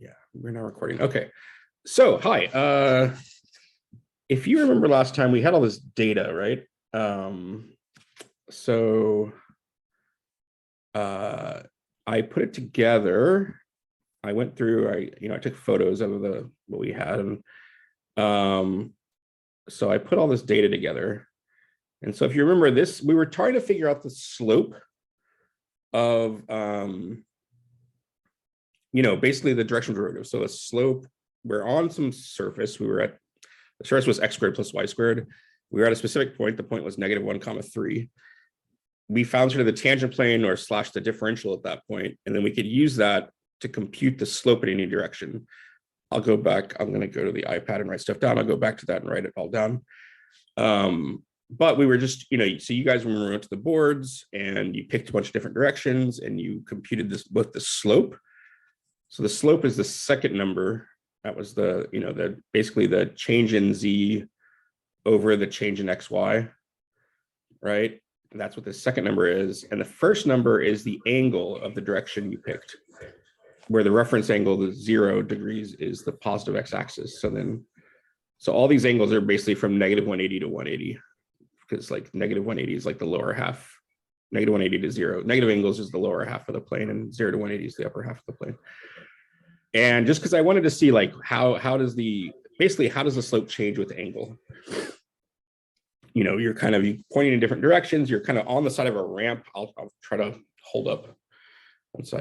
Yeah, we're now recording. Okay. So, hi. If you remember last time, we had all this data, right? So I put it together. I went through, I took photos of what we had. And so I put all this data together. And so if you remember this, we were trying to figure out the slope of, basically the directional derivative. So the slope, we're on some surface. The surface was x squared plus y squared. We were at a specific point. The point was -1, 3. We found sort of the tangent plane or / the differential at that point, and then we could use that to compute the slope in any direction. I'll go back. I'm going to go to the iPad and write stuff down. I'll go back to that and write it all down. But we were just, so you guys remember we went to the boards and you picked a bunch of different directions and you computed both the slope. So the slope is the second number. That was basically the change in z over the change in xy, right? And that's what the second number is. And the first number is the angle of the direction you picked, where the reference angle, the 0 degrees, is the positive x-axis. So all these angles are basically from -180 to 180, because like -180 is like the lower half, -180 to 0. Negative angles is the lower half of the plane, and 0 to 180 is the upper half of the plane. And just because I wanted to see like how does the slope change with angle? You're kind of pointing in different directions. You're kind of on the side of a ramp. I'll try to hold up once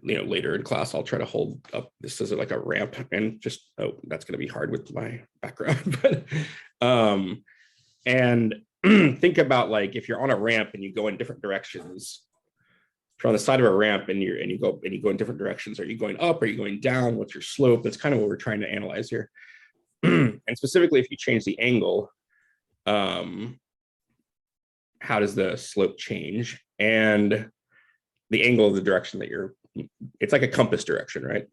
later in class, I'll try to hold up this as like a ramp, and just, that's going to be hard with my background. But and think about like if you're on a ramp and you go in different directions. If you're on the side of a ramp and you go in different directions, are you going up? Are you going down? What's your slope? That's kind of what we're trying to analyze here. And specifically, if you change the angle, how does the slope change? And the angle of the direction that it's like a compass direction, right?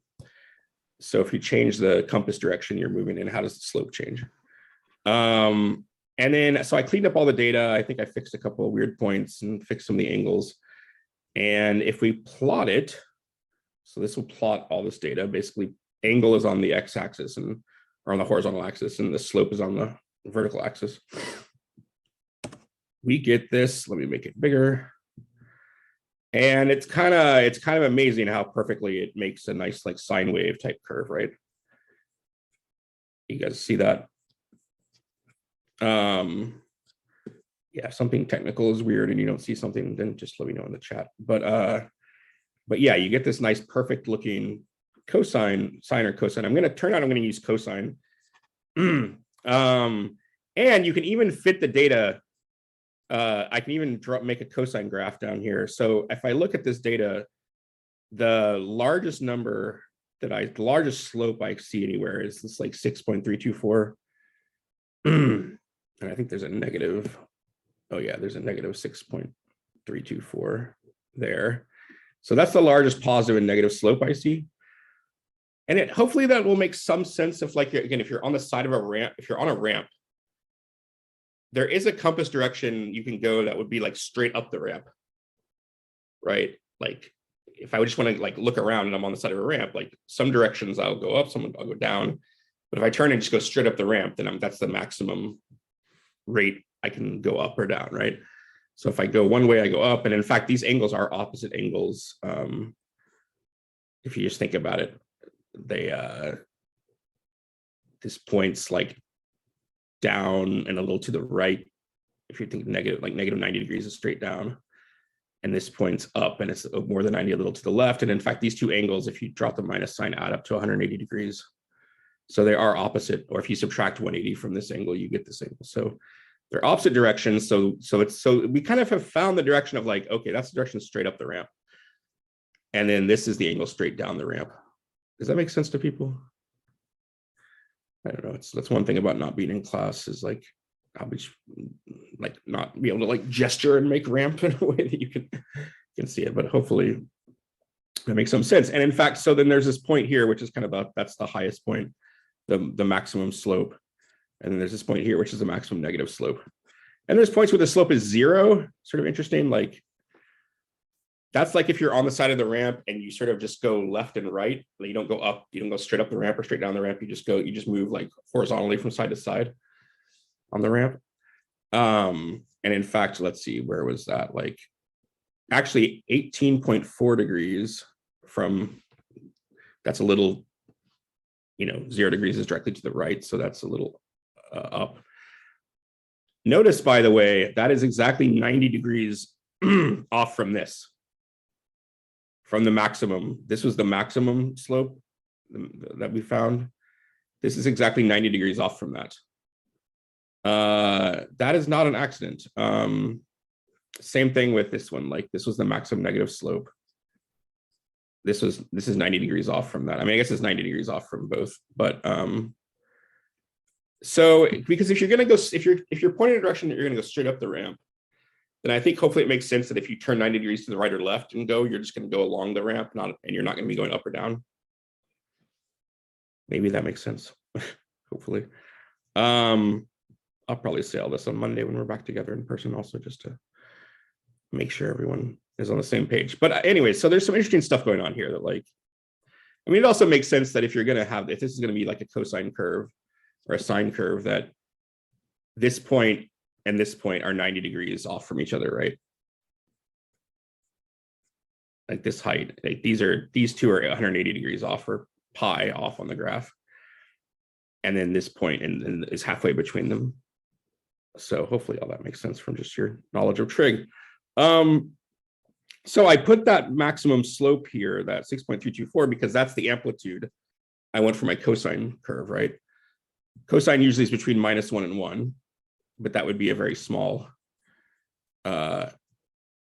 So if you change the compass direction you're moving in, how does the slope change? And then, so I cleaned up all the data. I think I fixed a couple of weird points and fixed some of the angles. And if we plot it, so this will plot all this data. Basically, angle is on the x-axis or on the horizontal axis, and the slope is on the vertical axis. We get this. Let me make it bigger. And it's kind of amazing how perfectly it makes a nice like sine wave type curve, right? You guys see that? Yeah, if something technical is weird and you don't see something, then just let me know in the chat. But yeah, you get this nice perfect looking sine or cosine. I'm going to use cosine. And you can even fit the data. I can even make a cosine graph down here. So if I look at this data, the largest slope I see anywhere is this like 6.324. And I think there's a negative. Oh yeah, there's a negative 6.324 there. So that's the largest positive and negative slope I see. And hopefully that will make some sense of like, again, if you're on the side of a ramp, if you're on a ramp, there is a compass direction you can go that would be like straight up the ramp, right? Like if I would just want to like look around and I'm on the side of a ramp, like some directions I'll go up, some I'll go down. But if I turn and just go straight up the ramp, then that's the maximum rate I can go up or down, right? So if I go one way, I go up. And in fact, these angles are opposite angles. If you just think about it, this point's like down and a little to the right. If you think negative 90 degrees is straight down. And this point's up and it's more than 90 a little to the left. And in fact, these two angles, if you drop the minus sign, add up to 180 degrees. So they are opposite, or if you subtract 180 from this angle, you get this angle. So they're opposite directions. So we kind of have found the direction of like, okay, that's the direction straight up the ramp. And then this is the angle straight down the ramp. Does that make sense to people? I don't know. That's one thing about not being in class is like, I'll be like not be able to like gesture and make ramp in a way that you can see it, but hopefully that makes some sense. And in fact, so then there's this point here, which is kind of that's the highest point, the maximum slope. And then there's this point here, which is the maximum negative slope. And there's points where the slope is 0, sort of interesting. Like That's like if you're on the side of the ramp and you sort of just go left and right. You don't go up, you don't go straight up the ramp or straight down the ramp. You just move like horizontally from side to side on the ramp. And in fact, let's see, where was that? Like actually 18.4 degrees from, that's a little, 0 degrees is directly to the right. So that's a little up. Notice, by the way, that is exactly 90 degrees off from this, from the maximum. This was the maximum slope that we found. This is exactly 90 degrees off from that. That is not an accident. Same thing with this one. Like this was the maximum negative slope. This is 90 degrees off from that. I mean, I guess it's 90 degrees off from both, but so because if you're going to go, if you're pointing in a direction that you're going to go straight up the ramp, then I think hopefully it makes sense that if you turn 90 degrees to the right or left and go, you're just going to go along the ramp, and you're not going to be going up or down. Maybe that makes sense. Hopefully. I'll probably say all this on Monday when we're back together in person also, just to make sure everyone is on the same page. But anyway, so there's some interesting stuff going on here that like, I mean, it also makes sense that if you're going to have, if this is going to be like a cosine curve or a sine curve, that this point and this point are 90 degrees off from each other, right? Like this height, like these two are 180 degrees off, or pi off on the graph. And then this point and is halfway between them. So hopefully all that makes sense from just your knowledge of trig. So I put that maximum slope here, that 6.324, because that's the amplitude I want for my cosine curve, right? Cosine usually is between -1 and 1, but that would be a very small, that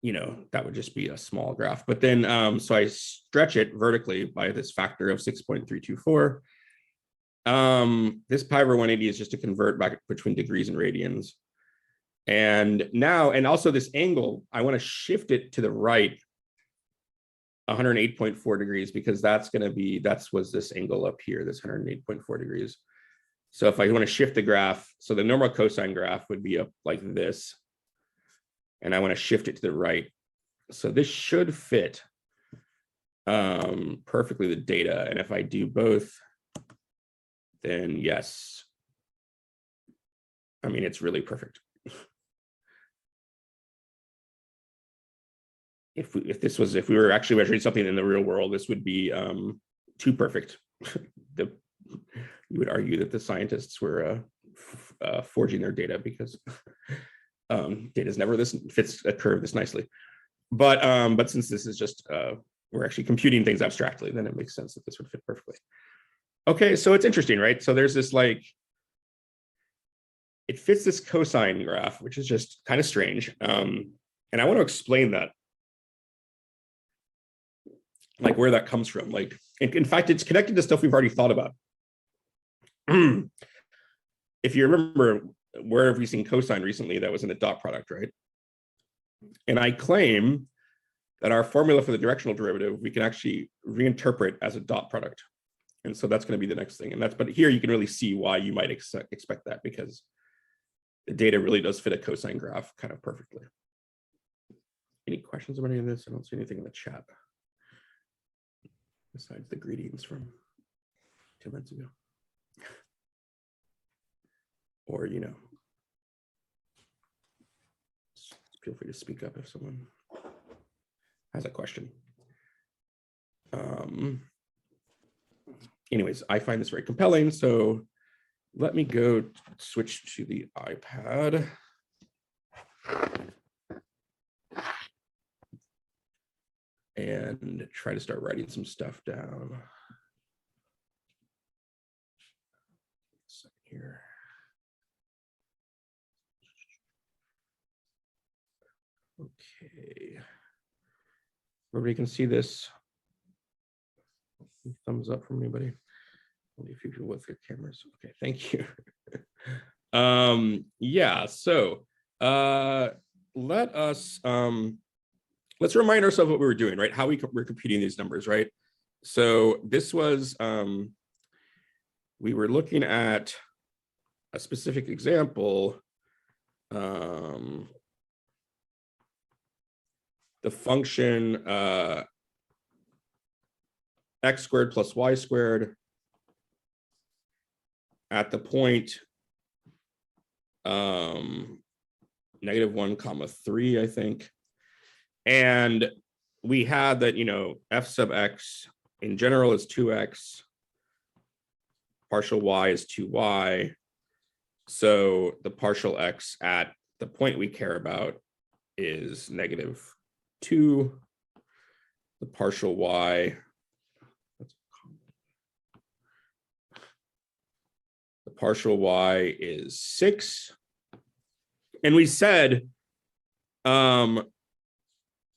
would just be a small graph. But then, so I stretch it vertically by this factor of 6.324. This pi over 180 is just to convert back between degrees and radians. And now, and also this angle, I want to shift it to the right 108.4 degrees, because that's was this angle up here, this 108.4 degrees. So if I want to shift the graph, so the normal cosine graph would be up like this, and I want to shift it to the right. So this should fit perfectly the data. And if I do both, then yes, I mean, it's really perfect. If we were actually measuring something in the real world, this would be too perfect. You would argue that the scientists were forging their data, because data never fits a curve this nicely. But since this is just we're actually computing things abstractly, then it makes sense that this would fit perfectly. Okay, so it's interesting, right? So there's this like, it fits this cosine graph, which is just kind of strange. And I want to explain that, like where that comes from. Like, in fact, it's connected to stuff we've already thought about. If you remember, where have we seen cosine recently? That was in a dot product, right? And I claim that our formula for the directional derivative, we can actually reinterpret as a dot product. And so that's going to be the next thing. But here you can really see why you might expect that, because the data really does fit a cosine graph kind of perfectly. Any questions about any of this? I don't see anything in the chat besides the greetings from 2 minutes ago. Or, feel free to speak up if someone has a question. Anyways, I find this very compelling, so let me go switch to the iPad. And try to start writing some stuff down. Here. Okay. Everybody can see this. Thumbs up from anybody. Only a few people with good cameras. Okay, thank you. Yeah, so let's remind ourselves what we were doing, right? How we're computing these numbers, right? So this was, we were looking at a specific example. the function x squared plus y squared at the point -1, 3, I think. And we had that, you know, f sub x in general is 2x, partial y is 2y. So the partial x at the point we care about is -2. The partial y, is 6. And we said,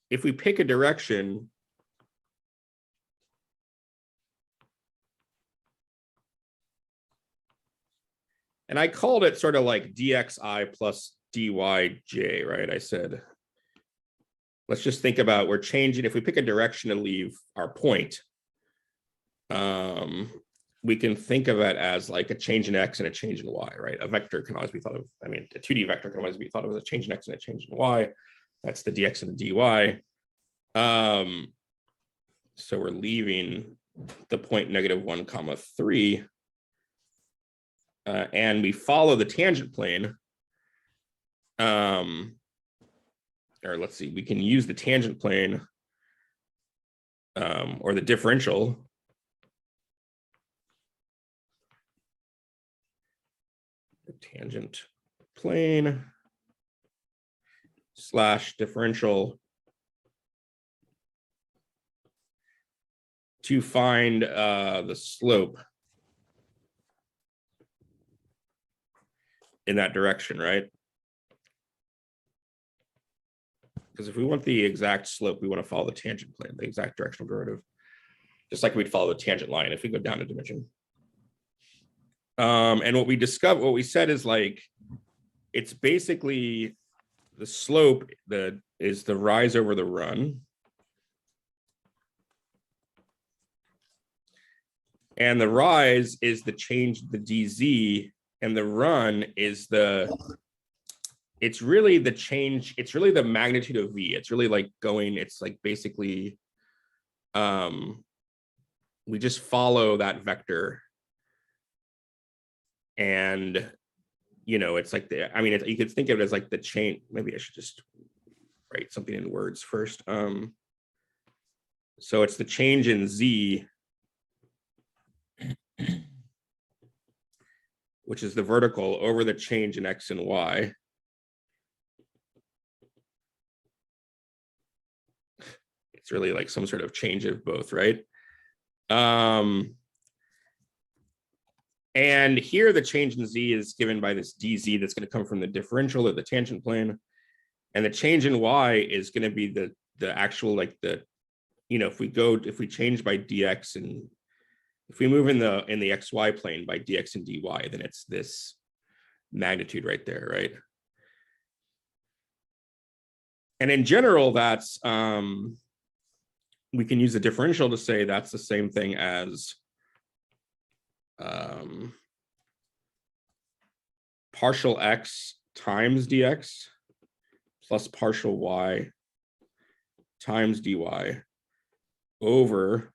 if we pick a direction, and I called it sort of like dxi plus dyj, right? I said, let's just think about, we're changing, if we pick a direction to leave our point, we can think of it as like a change in x and a change in y, right? A vector can always be thought of, I mean, a 2D vector can always be thought of as a change in x and a change in y. That's the dx and the dy. So we're leaving the point -1, 3. And we follow the tangent plane. Or let's see, we can use the tangent plane or the differential. The tangent plane / differential to find the slope in that direction, right? Because if we want the exact slope, we want to follow the tangent plane, the exact directional derivative, just like we'd follow the tangent line if we go down a dimension. And what we said is like, it's basically the slope that is the rise over the run. And the rise is the change, the dz, and the run is it's really the change, it's really the magnitude of v. It's really like going, it's like basically, we just follow that vector. And, you know, it's like I mean, you could think of it as like the chain. Maybe I should just write something in words first. So it's the change in z, which is the vertical over the change in x and y. It's really like some sort of change of both, right? And here the change in z is given by this dz that's going to come from the differential of the tangent plane. And the change in y is going to be the actual, like the, you know, if we change by dx, and if we move in the xy plane by dx and dy, then it's this magnitude right there, right? And in general, that's, we can use the differential to say that's the same thing as partial x times dx plus partial y times dy over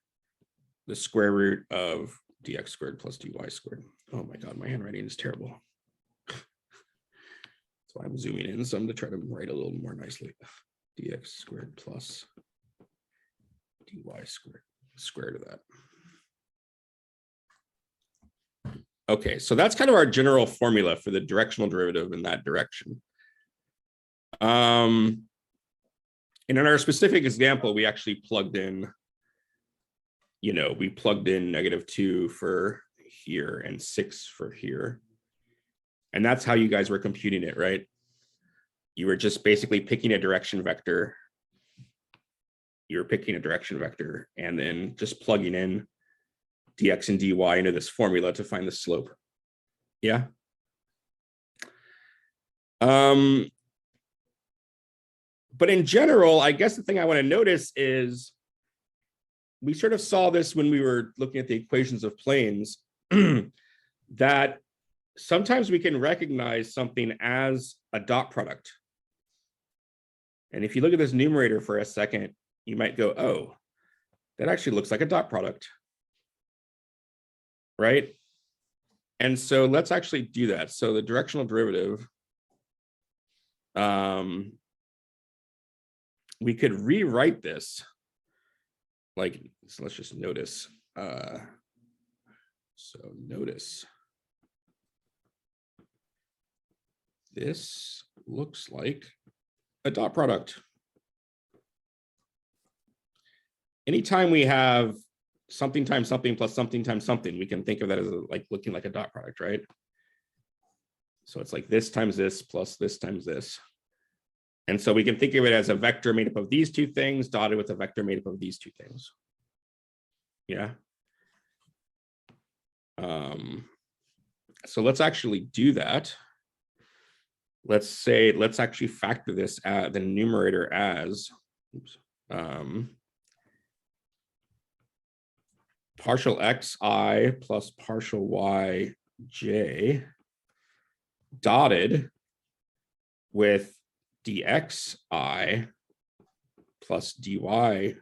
the square root of dx squared plus dy squared. Oh my God, my handwriting is terrible. That's why I'm zooming in some to try to write a little more nicely. Dx squared plus dy squared, square root of that. Okay, so that's kind of our general formula for the directional derivative in that direction. And in our specific example, we actually plugged in, you know, we plugged in -2 for here and 6 for here. And that's how you guys were computing it, right? You were just basically picking a direction vector. You're picking a direction vector and then just plugging in dx and dy into this formula to find the slope. Yeah. But in general, I guess the thing I want to notice is we sort of saw this when we were looking at the equations of planes, that sometimes we can recognize something as a dot product. And if you look at this numerator for a second, you might go, oh, that actually looks like a dot product, right? And so let's actually do that. So the directional derivative, we could rewrite this. Like, so let's just notice. So notice. This looks like a dot product. Anytime we have something times something plus something times something, we can think of that as like looking like a dot product, right? So it's like this times this plus this times this. And so we can think of it as a vector made up of these two things dotted with a vector made up of these two things. Yeah. So let's actually do that. Let's actually factor this at the numerator as, partial xi plus partial yj dotted with dxi plus dyj.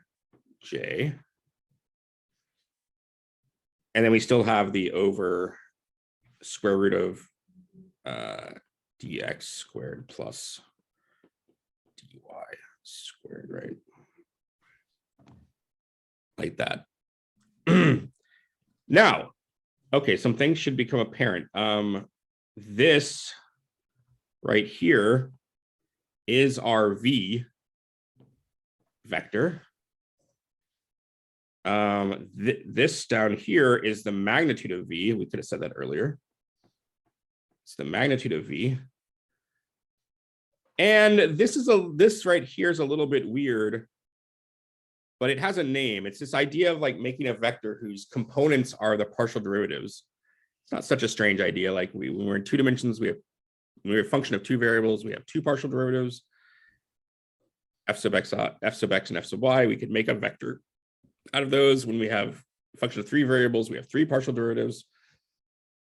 And then we still have the over square root of dx squared plus dy squared, right? Like that. Now, okay, some things should become apparent. This right here is our v vector. This down here is the magnitude of v. We could have said that earlier. It's the magnitude of v. And this right here is a little bit weird, but it has a name. It's this idea of like making a vector whose components are the partial derivatives. It's not such a strange idea. Like when we're in two dimensions, when we have a function of two variables, we have two partial derivatives, f sub x and f sub y. We could make a vector out of those. When we have a function of three variables, we have three partial derivatives,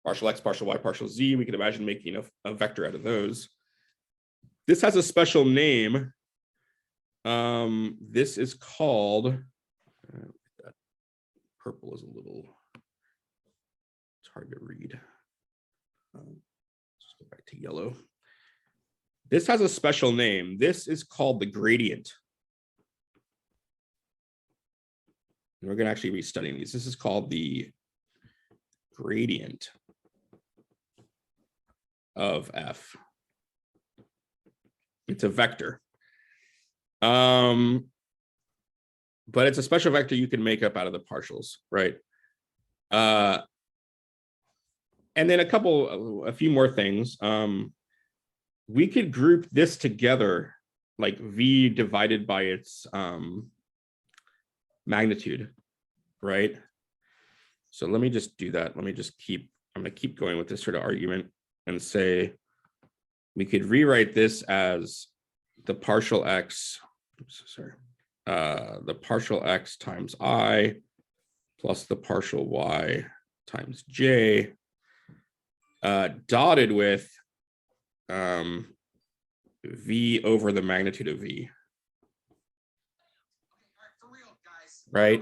partial x, partial y, partial z. We could imagine making a vector out of those. This has a special name. This is called, that purple is a little, it's hard to read. Let's go back to yellow. This has a special name. This is called the gradient. And we're going to actually be studying these. This is called the gradient of f. It's a vector. But it's a special vector you can make up out of the partials, right? And then a few more things. We could group this together like v divided by its magnitude, right? So let me just do that. I'm going to keep going with this sort of argument and say we could rewrite this as the partial x, the partial x times I plus the partial y times j dotted with v over the magnitude of v. Right?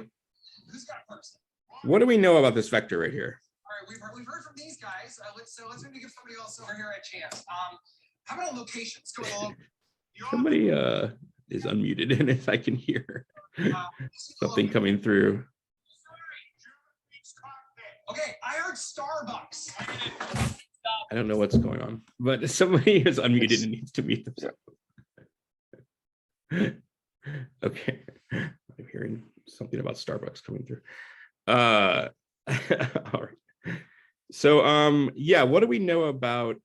What do we know about this vector right here? All right, we've heard from these guys. Let's maybe give somebody else over here a chance. How about a location? Let's go with a location. Somebody is unmuted, and if I can hear something coming through. Okay, I heard Starbucks. I don't know what's going on, but somebody is unmuted and needs to mute themselves. Okay, I'm hearing something about Starbucks coming through. All right. So yeah, what do we know about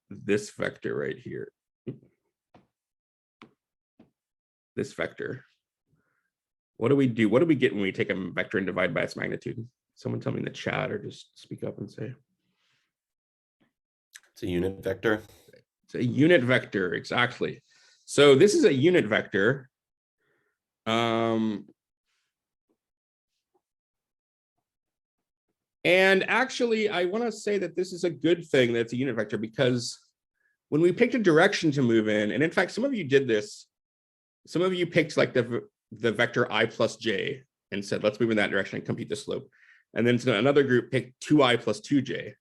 this vector right here? This vector. What do we do? What do we get when we take a vector and divide by its magnitude? Someone tell me in the chat or just speak up and say. It's a unit vector. It's a unit vector, exactly. So this is a unit vector. And actually, I want to say that this is a good thing that it's a unit vector, because when we picked a direction to move in, and in fact, some of you did this. Some of you picked like the vector I plus j and said, let's move in that direction and compute the slope. And then another group picked 2i plus 2j.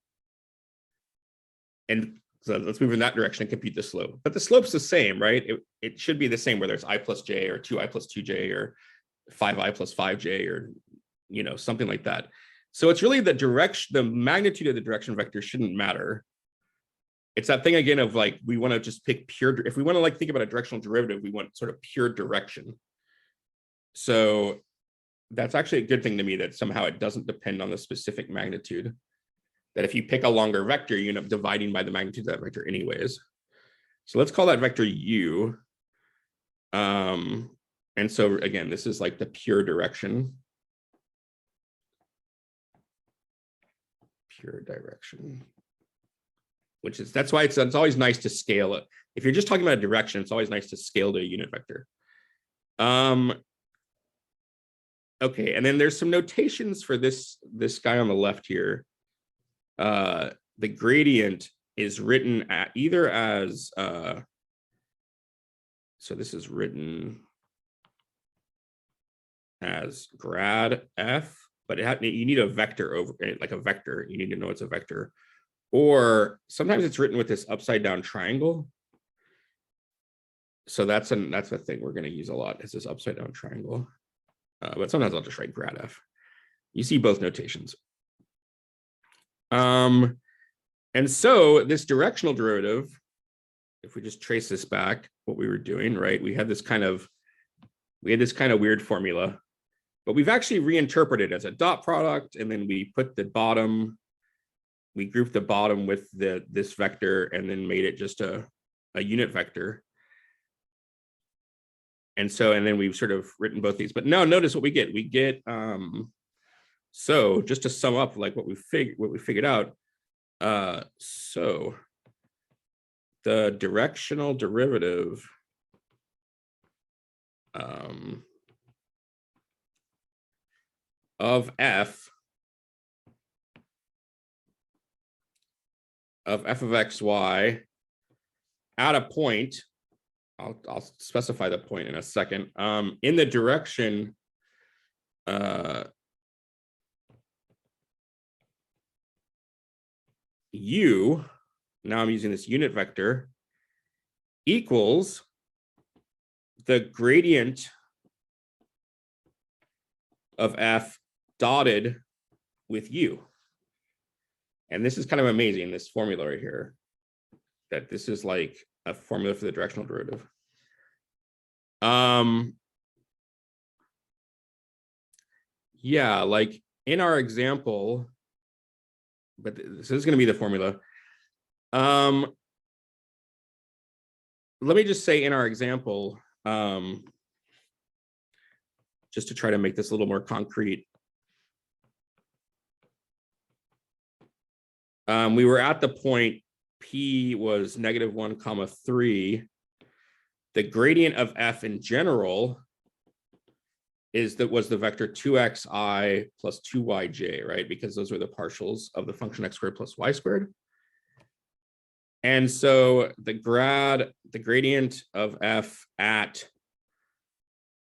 And so let's move in that direction and compute the slope. But the slope's the same, right? It should be the same, whether it's I plus j or 2i plus 2j or 5i plus 5j or, you know, something like that. So it's really the direction, the magnitude of the direction vector shouldn't matter. It's that thing again of like, we want to just pick pure, if we want to like think about a directional derivative, we want sort of pure direction. So that's actually a good thing to me, that somehow it doesn't depend on the specific magnitude. That if you pick a longer vector, you end up dividing by the magnitude of that vector anyways. So let's call that vector u. And so again, this is like the pure direction. Pure direction. Which is, that's why it's always nice to scale it. If you're just talking about a direction, it's always nice to scale to a unit vector. Okay, and then there's some notations for this guy on the left here. The gradient is written either as, so this is written as grad f, but you need a vector over, like a vector. You need to know it's a vector. Or sometimes it's written with this upside down triangle. So that's the thing we're going to use a lot, is this upside down triangle. But sometimes I'll just write grad f. You see both notations. And so this directional derivative, if we just trace this back, what we were doing, right? We had this kind of weird formula, but we've actually reinterpreted it as a dot product, and then we put the bottom, we grouped the bottom with this vector, and then made it just a unit vector. And then we've sort of written both these, but now notice what we get. We get, so just to sum up like what we figured out, so the directional derivative of f of xy at a point, I'll specify the point in a second, in the direction u, now I'm using this unit vector, equals the gradient of f dotted with u. And this is kind of amazing, this formula right here, that this is like a formula for the directional derivative. Yeah, like in our example, but this is going to be the formula. Let me just say in our example, just to try to make this a little more concrete. We were at the point p was -1, 3. The gradient of f in general was the vector 2xi plus 2yj, right? Because those were the partials of the function x squared plus y squared. And so the gradient of f at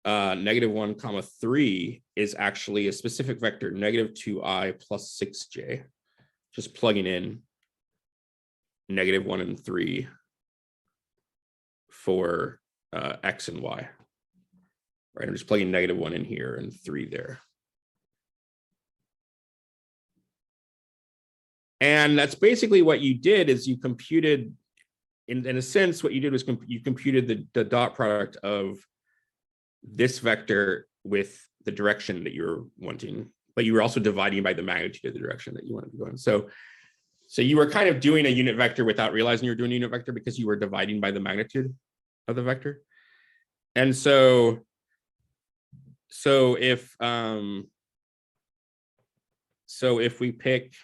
-1, 3 is actually a specific vector -2i plus 6j. Just plugging in -1 and 3 for x and y. Right, I'm just plugging -1 in here and 3 there. And that's basically what you did, is you computed, in a sense, what you did was you computed the dot product of this vector with the direction that you're wanting, but you were also dividing by the magnitude of the direction that you wanted to go in. So you were kind of doing a unit vector without realizing you were doing a unit vector, because you were dividing by the magnitude of the vector. And so if we pick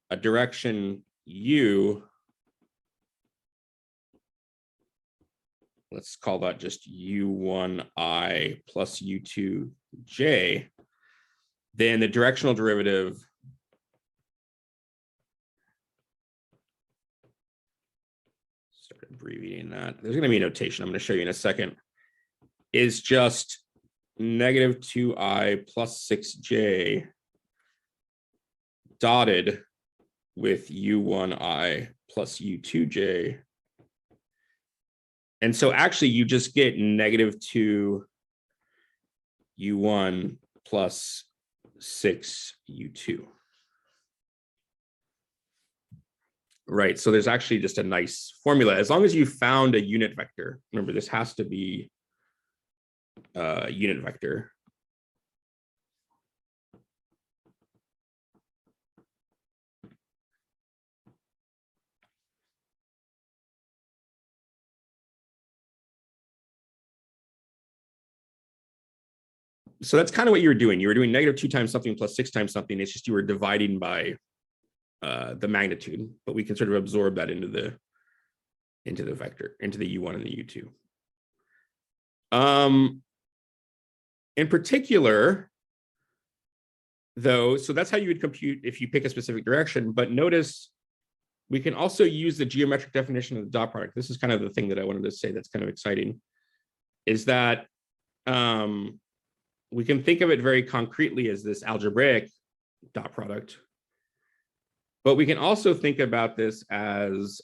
a direction u, let's call that just u1i plus u2j, then the directional derivative abbreviating that. There's going to be a notation I'm going to show you in a second. Is just negative 2i plus 6j dotted with u1i plus u2j. And so actually you just get negative 2 u1 plus 6 u2. Right, so there's actually just a nice formula. As long as you found a unit vector, remember this has to be a unit vector. So that's kind of what you were doing. You were doing negative 2 times something plus 6 times something. It's just you were dividing by the magnitude, but we can sort of absorb that into the vector, into the u1 and the u2. In particular, though, so that's how you would compute if you pick a specific direction. But notice we can also use the geometric definition of the dot product. This is kind of the thing that I wanted to say that's kind of exciting, is that we can think of it very concretely as this algebraic dot product. But we can also think about this as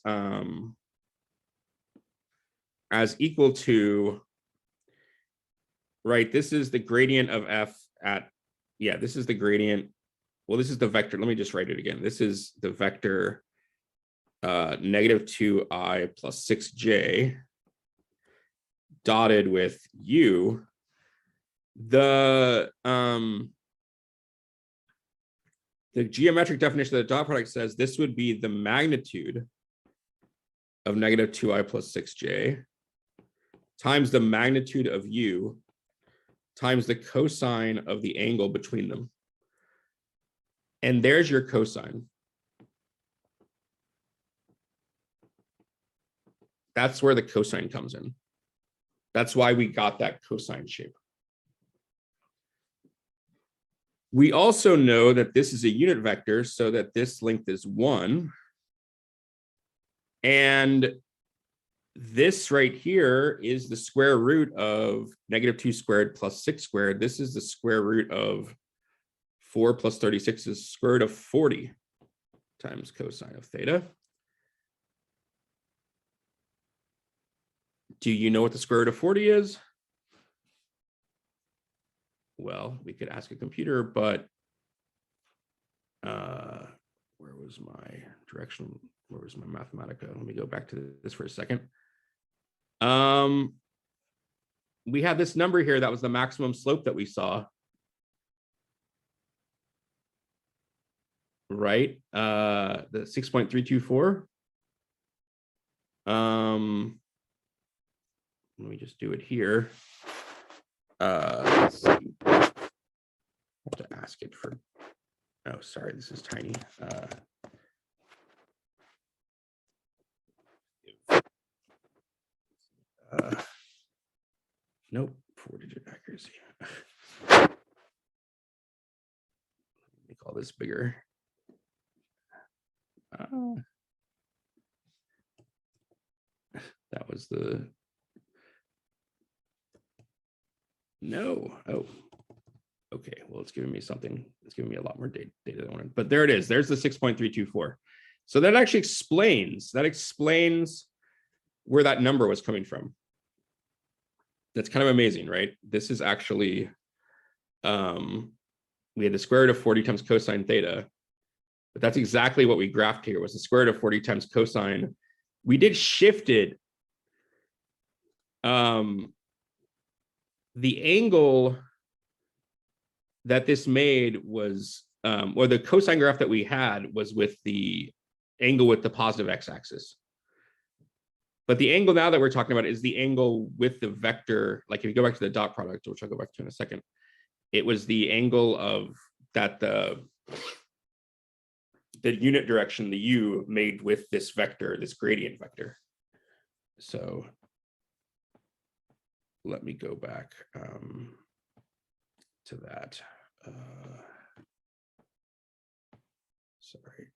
equal to, right, this is the gradient of f at, yeah, this is the gradient. Well, this is the vector. Let me just write it again. This is the vector negative 2i plus 6j dotted with u. The geometric definition of the dot product says this would be the magnitude of negative 2i plus 6j times the magnitude of u times the cosine of the angle between them. And there's your cosine. That's where the cosine comes in. That's why we got that cosine shape. We also know that this is a unit vector, so that this length is 1. And this right here is the square root of negative 2 squared plus 6 squared. This is the square root of 4 plus 36 is square root of 40 times cosine of theta. Do you know what the square root of 40 is? Well, we could ask a computer, but where was my direction? Where was my Mathematica? Let me go back to this for a second. We had this number here that was the maximum slope that we saw. Right? The 6.324. Let me just do it here. Let's see. I have to ask it for, oh, sorry, this is tiny. Nope, 4-digit accuracy. Let me call this bigger. That was the, no, oh, okay, well, it's giving me something. It's giving me a lot more data than I wanted, but there it is. There's the 6.324. So that actually explains where that number was coming from. That's kind of amazing, right? This is actually, we had the square root of 40 times cosine theta, but that's exactly what we graphed here, was the square root of 40 times cosine. We did shift it. The angle that this made was, or the cosine graph that we had was with the angle with the positive x-axis. But the angle now that we're talking about is the angle with the vector. Like if you go back to the dot product, which I'll go back to in a second, it was the angle of that the unit direction, the u, made with this vector, this gradient vector. So let me go back to that. Sorry.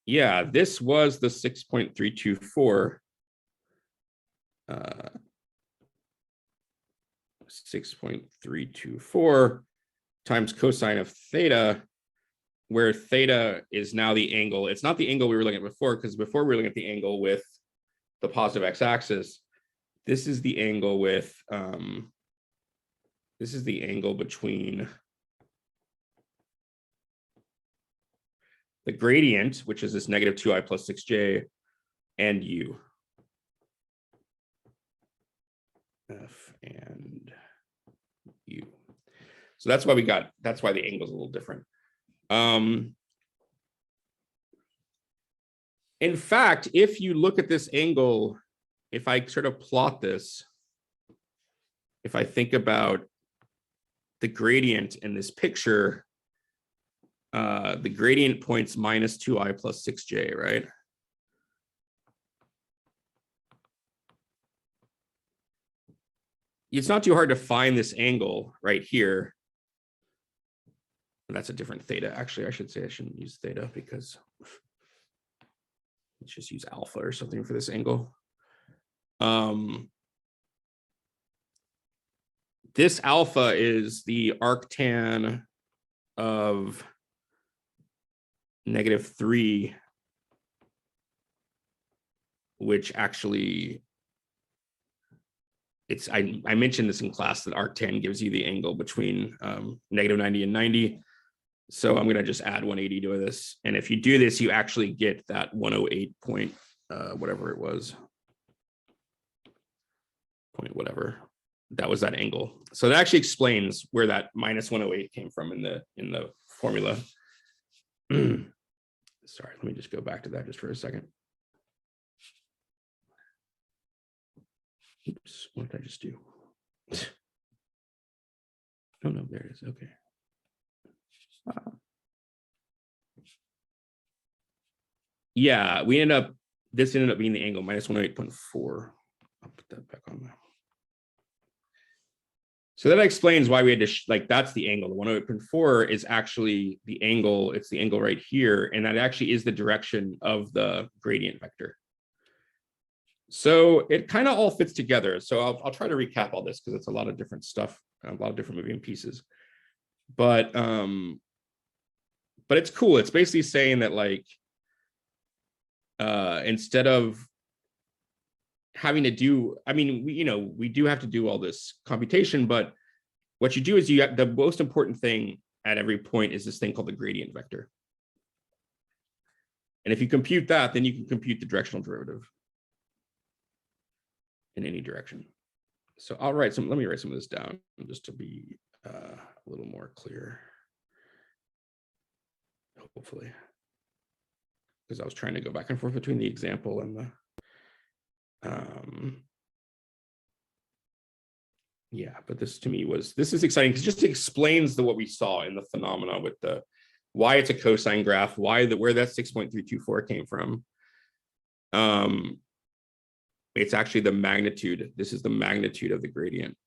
Yeah, this was the 6.324. 6.324 times cosine of theta, where theta is now the angle. It's not the angle we were looking at before, because before we were looking at the angle with the positive x-axis. This is the angle with, this is the angle between the gradient, which is this negative 2i plus 6j, and u. F and u. So that's why that's why the angle is a little different. In fact, if you look at this angle, if I sort of plot this, if I think about the gradient in this picture, the gradient points minus 2i plus 6j, right? It's not too hard to find this angle right here. That's a different theta. Actually, I should say I shouldn't use theta, because let's just use alpha or something for this angle. This alpha is the arctan of -3, which actually, it's, I mentioned this in class, that arctan gives you the angle between -90 and 90. So I'm going to just add 180 to this. And if you do this, you actually get that 108 point, whatever it was. Point whatever. That was that angle. So that actually explains where that minus 108 came from in the formula. Sorry, let me just go back to that just for a second. Oops, what did I just do? Oh no, there it is. Okay. Yeah, this ended up being the angle, minus 108.4. I'll put that back on there. So that explains why we had to, that's the angle. The 108.4 is actually the angle. It's the angle right here. And that actually is the direction of the gradient vector. So it kind of all fits together. So I'll try to recap all this, because it's a lot of different stuff, a lot of different moving pieces. But it's cool. It's basically saying that, instead of having to do, we do have to do all this computation, but what you do is the most important thing at every point is this thing called the gradient vector. And if you compute that, then you can compute the directional derivative in any direction. So let me write some of this down just to be a little more clear. Hopefully, because I was trying to go back and forth between the example and the, yeah, but this to me this is exciting, because it just explains what we saw in the phenomena with why it's a cosine graph, where that 6.324 came from. It's actually the magnitude. This is the magnitude of the gradient.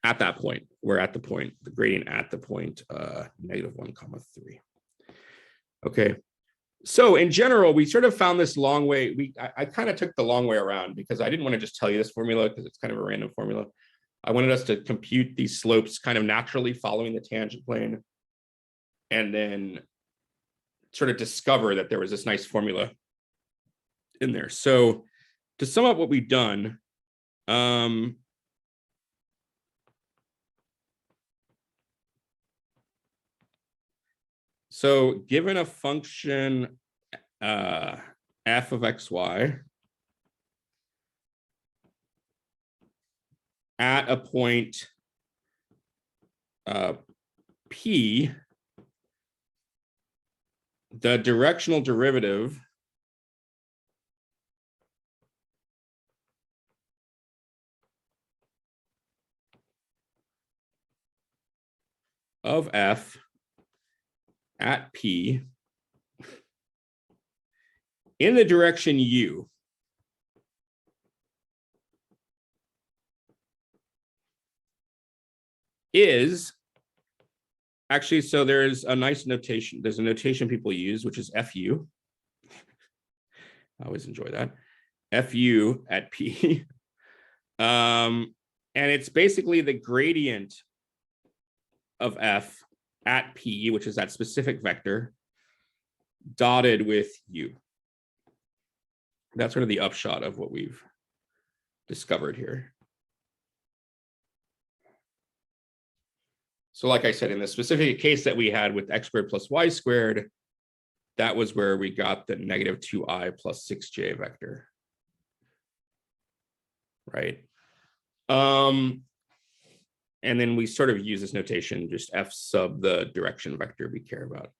At that point, we're at the point, the gradient at the point, -1, 3. Okay. So in general, we sort of found this long way. I kind of took the long way around, because I didn't want to just tell you this formula, because it's kind of a random formula. I wanted us to compute these slopes kind of naturally following the tangent plane, and then sort of discover that there was this nice formula in there. So to sum up what we've done, so given a function f of xy at a point P, the directional derivative of f at P in the direction u is actually, so there's a nice notation. There's a notation people use, which is FU. I always enjoy that. FU at P. And it's basically the gradient of F at P, which is that specific vector, dotted with U. That's sort of the upshot of what we've discovered here. So like I said, in the specific case that we had with x squared plus y squared, that was where we got the negative 2i plus 6j vector, right? And then we sort of use this notation, just f sub the direction vector we care about.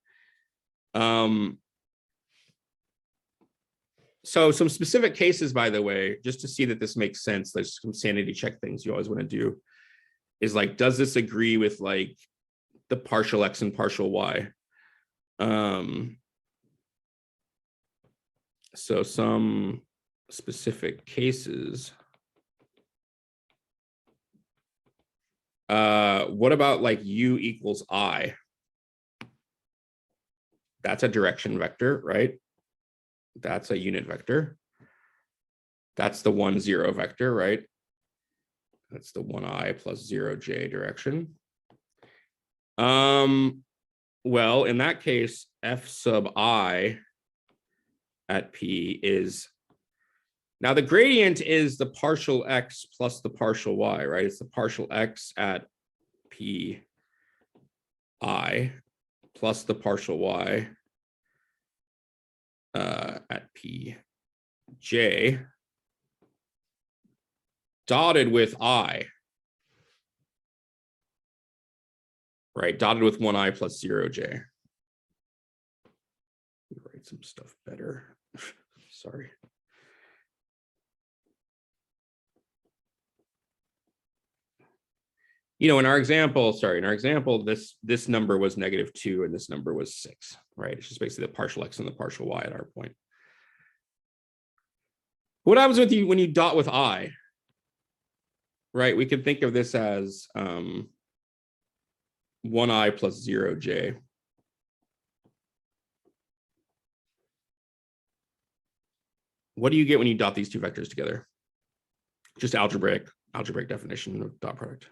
So some specific cases, by the way, just to see that this makes sense, there's some sanity check things you always want to do, is like, does this agree with like the partial x and partial y? So some specific cases. What about like u equals I? That's a direction vector, right? That's a unit vector. That's the 1, 0 vector, right? That's the 1i plus 0j direction. Well, in that case, f sub I at P is, now the gradient is the partial x plus the partial y, right? It's the partial x at P I plus the partial y at P J, dotted with I, right? Dotted with 1i plus 0j. Write some stuff better. Sorry. You know, in our example, this number was -2 and this number was 6, right? It's just basically the partial x and the partial y at our point. What happens with you when you dot with I, right? We can think of this as 1i plus 0j. What do you get when you dot these two vectors together? Just algebraic definition of dot product.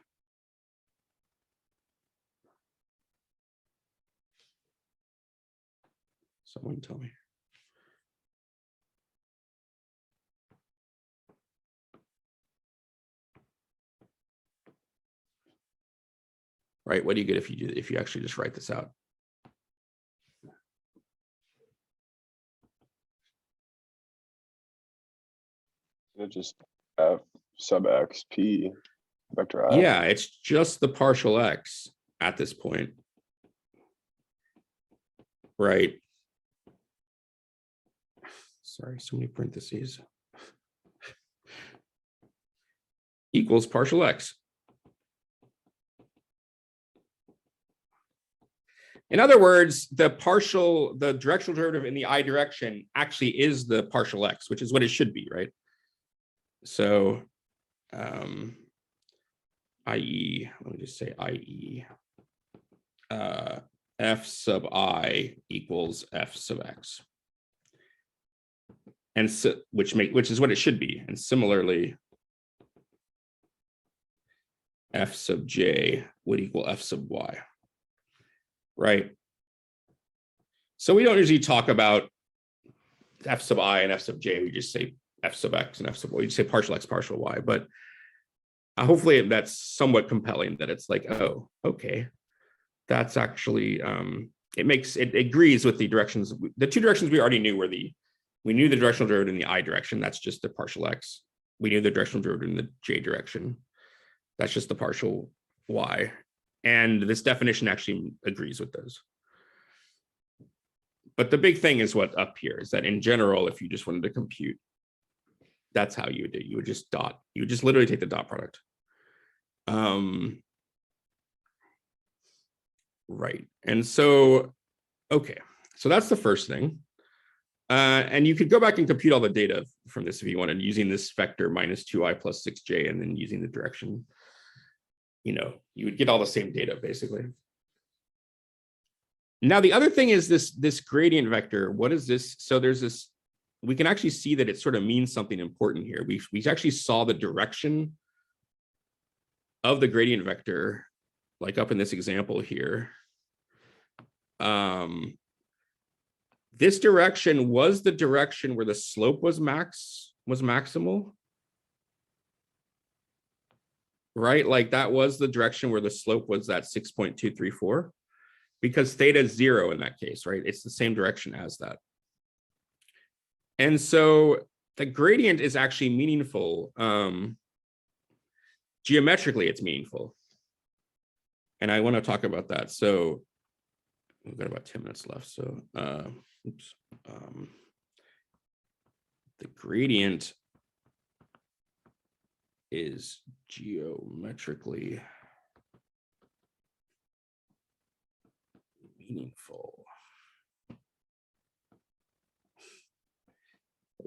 Someone tell me. Right, what do you get if you actually just write this out? It's just f sub x p vector I. Yeah, it's just the partial x at this point. Right. Sorry, so many parentheses. Equals partial x. In other words, the directional derivative in the I direction actually is the partial x, which is what it should be, right? So, i.e., let me just say i.e., f sub I equals f sub x. And so, which is what it should be. And similarly, f sub j would equal f sub y. Right. So we don't usually talk about f sub I and f sub j. We just say f sub x and f sub y. We just say partial x, partial y. But hopefully that's somewhat compelling that it's like, oh, okay, that's actually it agrees with the directions. The two directions we already knew were we knew the directional derivative in the I direction. That's just the partial x. We knew the directional derivative in the j direction. That's just the partial y. And this definition actually agrees with those. But the big thing is what up here is that in general, if you just wanted to compute, that's how you would do it. You would just dot. You would just literally take the dot product. Right. And so, okay. So that's the first thing. And you could go back and compute all the data from this if you wanted, using this vector -2i plus 6j and then using the direction you would get all the same data basically. Now, the other thing is this gradient vector. What is this? So there's this, we can actually see that it sort of means something important here. We actually saw the direction of the gradient vector, like up in this example here. This direction was the direction where the slope was maximal. Right? Like that was the direction where the slope was that 6.234, because theta is 0 in that case, right? It's the same direction as that. And so the gradient is actually meaningful. Geometrically, it's meaningful. And I want to talk about that. So we've got about 10 minutes left. So the gradient is geometrically meaningful.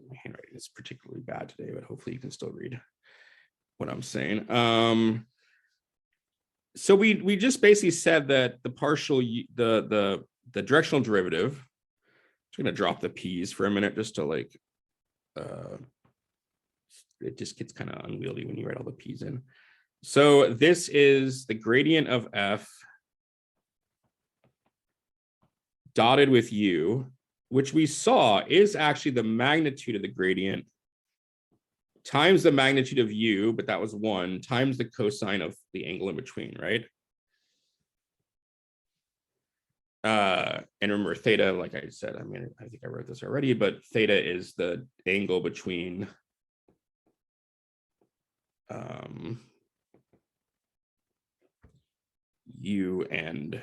My handwriting is particularly bad today, but hopefully you can still read what I'm saying. So we just basically said that the partial, the directional derivative, I'm just gonna drop the p's for a minute just to like, it just gets kind of unwieldy when you write all the p's in. So this is the gradient of f dotted with u, which we saw is actually the magnitude of the gradient times the magnitude of u, but that was 1, times the cosine of the angle in between, right? And remember theta, like I said, I mean, I think I wrote this already, but theta is the angle between u and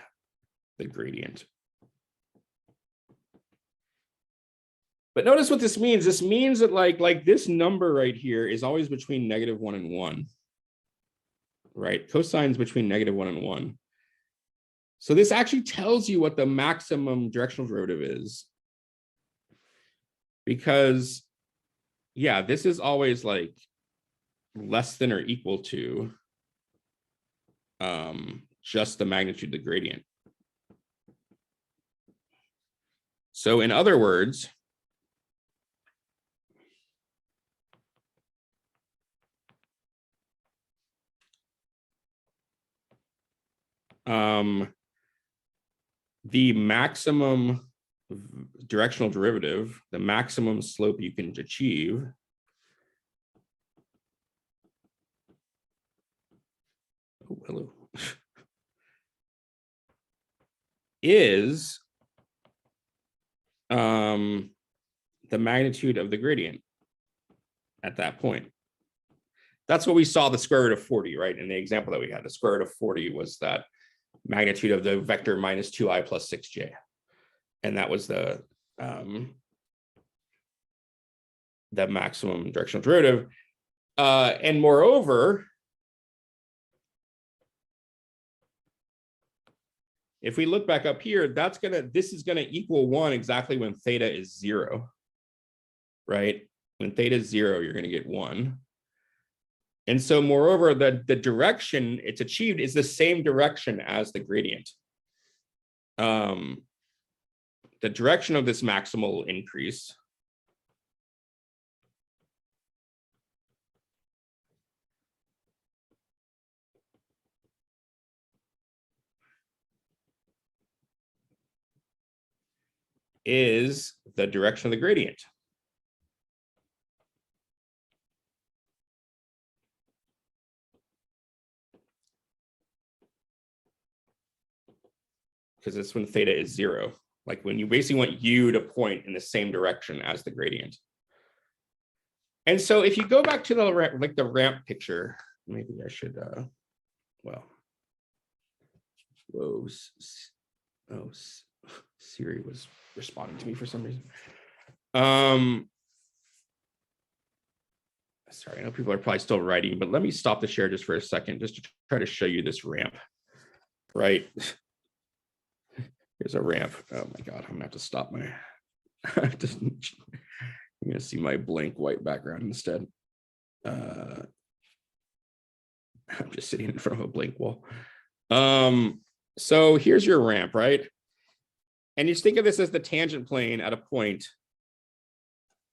the gradient. But notice what this means. This means that like this number right here is always between -1 and 1, right? Cosines between -1 and 1. So this actually tells you what the maximum directional derivative is. Because, yeah, this is always like less than or equal to just the magnitude of the gradient. So in other words, the maximum directional derivative, the maximum slope you can achieve, oh, hello, is the magnitude of the gradient at that point. That's what we saw the square root of 40, right? In the example that we had, the square root of 40 was that magnitude of the vector minus 2i plus 6j. And that was the maximum directional derivative. And moreover, if we look back up here, this is gonna equal 1 exactly when theta is 0, right? When theta is 0, you're gonna get 1. And so moreover, the direction it's achieved is the same direction as the gradient. The direction of this maximal increase is the direction of the gradient. Because it's when theta is 0, like when you basically want u to point in the same direction as the gradient. And so if you go back to the ramp picture, maybe I should, well, whoa, oh, Siri was responding to me for some reason. Sorry, I know people are probably still writing, but let me stop the share just for a second, just to try to show you this ramp, right? Here's a ramp. Oh my God, I'm gonna have to stop my, you're gonna see my blank white background instead. I'm just sitting in front of a blank wall. So here's your ramp, right? And you just think of this as the tangent plane at a point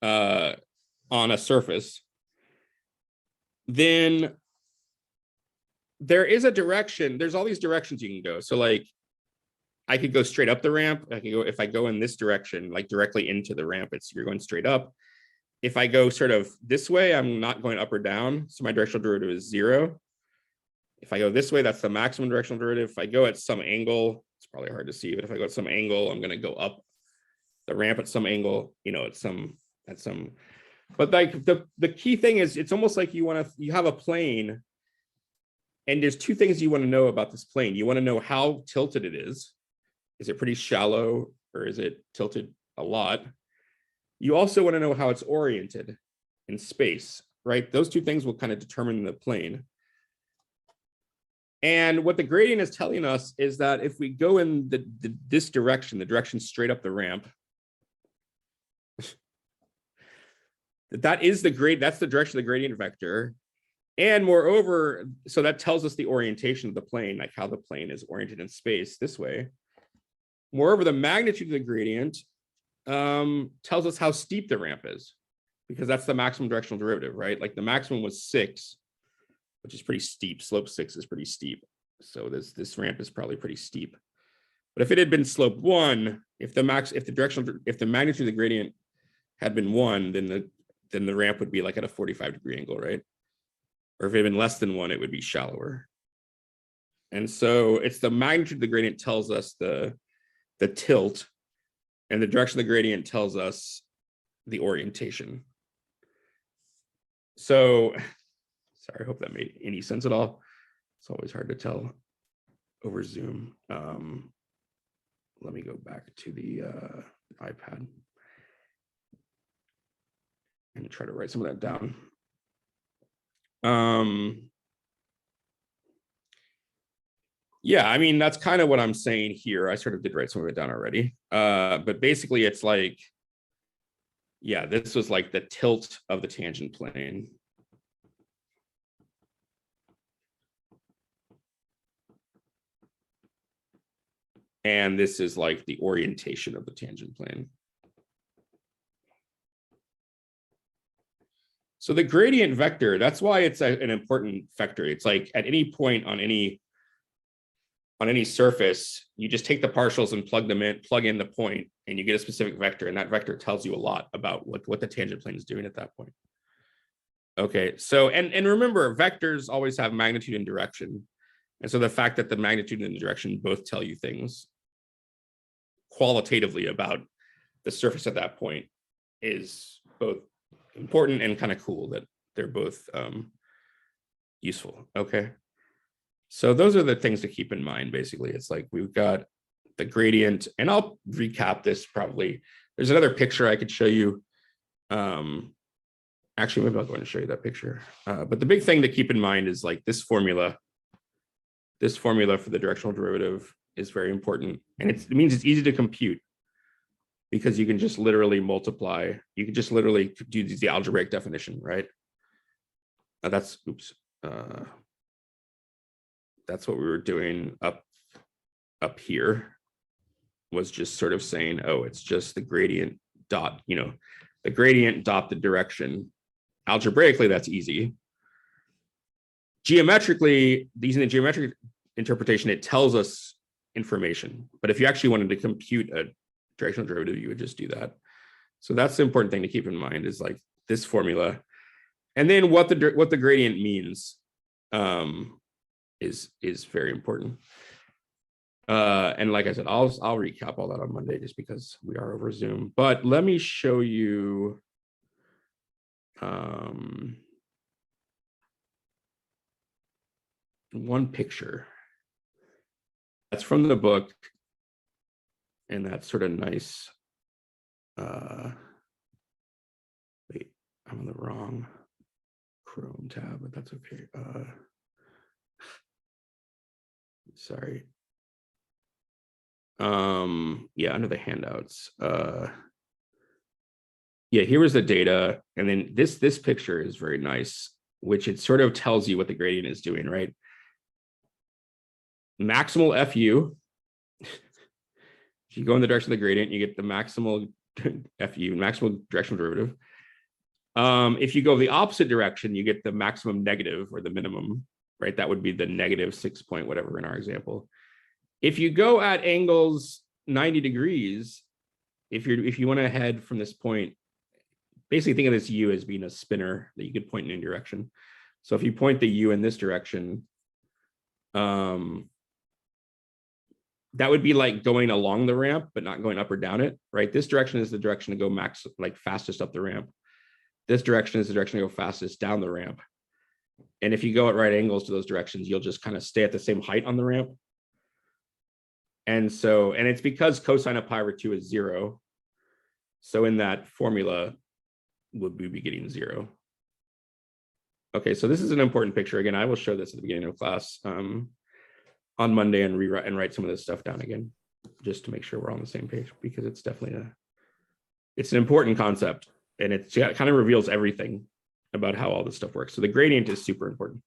on a surface. Then there is a direction. There's all these directions you can go. So like I could go straight up the ramp. I can go, if I go in this direction, like directly into the ramp, you're going straight up. If I go sort of this way, I'm not going up or down. So my directional derivative is 0. If I go this way, that's the maximum directional derivative. If I go at some angle, it's probably hard to see, but if I go at some angle, I'm going to go up the ramp at some angle, at some, but like the key thing is it's almost like you have a plane and there's two things you want to know about this plane. You want to know how tilted it is. Is it pretty shallow or is it tilted a lot? You also want to know how it's oriented in space, right? Those two things will kind of determine the plane. And what the gradient is telling us is that if we go in this direction, the direction straight up the ramp, that's the direction of the gradient vector. And moreover, so that tells us the orientation of the plane, like how the plane is oriented in space this way. Moreover, the magnitude of the gradient tells us how steep the ramp is, because that's the maximum directional derivative, right? Like the maximum was 6, which is pretty steep. Slope 6 is pretty steep. So this ramp is probably pretty steep. But if it had been slope 1, if the magnitude of the gradient had been 1, then the ramp would be like at a 45-degree angle, right? Or if it had been less than 1, it would be shallower. And so it's the magnitude of the gradient tells us the tilt, and the direction of the gradient tells us the orientation. So, sorry, I hope that made any sense at all. It's always hard to tell over Zoom. Let me go back to the iPad and try to write some of that down. Yeah, I mean, that's kind of what I'm saying here. I sort of did write some of it down already. But basically it's like, yeah, this was like the tilt of the tangent plane. And this is like the orientation of the tangent plane. So the gradient vector, that's why it's an important vector. It's like at any point on any surface, you just take the partials and plug in the point, and you get a specific vector, and that vector tells you a lot about what the tangent plane is doing at that point. Okay, so and remember, vectors always have magnitude and direction. And so the fact that the magnitude and the direction both tell you things qualitatively about the surface at that point is both important and kind of cool that they're both useful. Okay. So those are the things to keep in mind. Basically, it's like we've got the gradient, and I'll recap this probably. There's another picture I could show you. Actually, maybe I'll go and show you that picture. But the big thing to keep in mind is like this formula. This formula for the directional derivative is very important, and it means it's easy to compute because you can just literally multiply. You can just literally do the algebraic definition, right? That's what we were doing up here, was just sort of saying, oh, it's just the gradient dot, the gradient dot the direction. Algebraically, that's easy. Geometrically, using the geometric interpretation, it tells us information. But if you actually wanted to compute a directional derivative, you would just do that. So that's the important thing to keep in mind, is like this formula. And then what the gradient means is very important. And like I said, I'll recap all that on Monday just because we are over Zoom. But let me show you one picture that's from the book, and that's sort of nice. Wait, I'm on the wrong Chrome tab, but that's okay. Sorry. Yeah, under the handouts. Yeah, here was the data, and then this picture is very nice. which it sort of tells you what the gradient is doing, right? Maximal FU. If you go in the direction of the gradient, you get the maximal FU, maximal directional derivative. If you go the opposite direction, you get the maximum negative or the minimum, right? That would be the negative 6 point whatever in our example. If you go at angles 90 degrees, if you want to head from this point, basically think of this U as being a spinner that you could point in any direction. So if you point the U in this direction, that would be like going along the ramp, but not going up or down it, right? This direction is the direction to go max, like fastest up the ramp. This direction is the direction to go fastest down the ramp. And if you go at right angles to those directions, you'll just kind of stay at the same height on the ramp. And so, and it's because cosine of pi over 2 is 0. So in that formula, would we be getting 0? Okay, so this is an important picture. Again, I will show this at the beginning of class on Monday and rewrite and write some of this stuff down again, just to make sure we're on the same page, because it's definitely it's an important concept, and it kind of reveals everything about how all this stuff works. So the gradient is super important.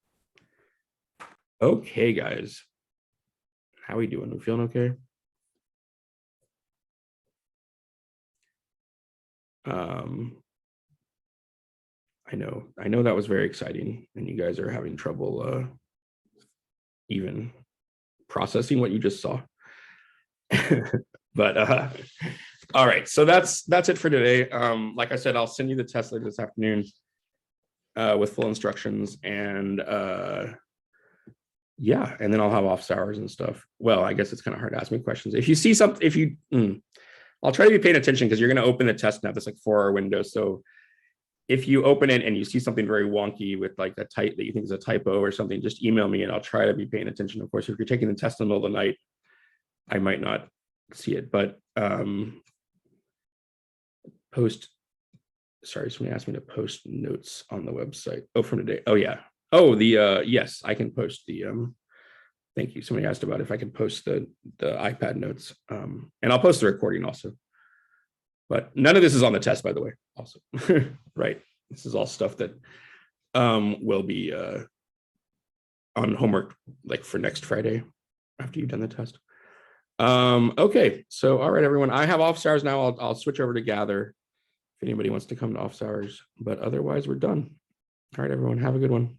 Okay, guys, how are we doing? We feeling okay? I know that was very exciting, and you guys are having trouble even processing what you just saw. But all right, so that's it for today. Like I said, I'll send you the test later this afternoon with full instructions, and yeah, and then I'll have office hours and stuff. Well, I guess it's kind of hard to ask me questions. If you see something, I'll try to be paying attention, because you're going to open the test and have this like 4-hour window. So if you open it and you see something very wonky with like a type that you think is a typo or something, just email me and I'll try to be paying attention. Of course, if you're taking the test in the middle of the night, I might not see it, but sorry, somebody asked me to post notes on the website. Oh, from today. Oh yeah. Oh, yes, I can post the thank you. Somebody asked about if I can post the iPad notes. And I'll post the recording also. But none of this is on the test, by the way, also. Right. This is all stuff that will be on homework like for next Friday after you've done the test. Okay, so all right, everyone. I have office hours now. I'll switch over to Gather if anybody wants to come to office hours, but otherwise we're done. All right, everyone, have a good one.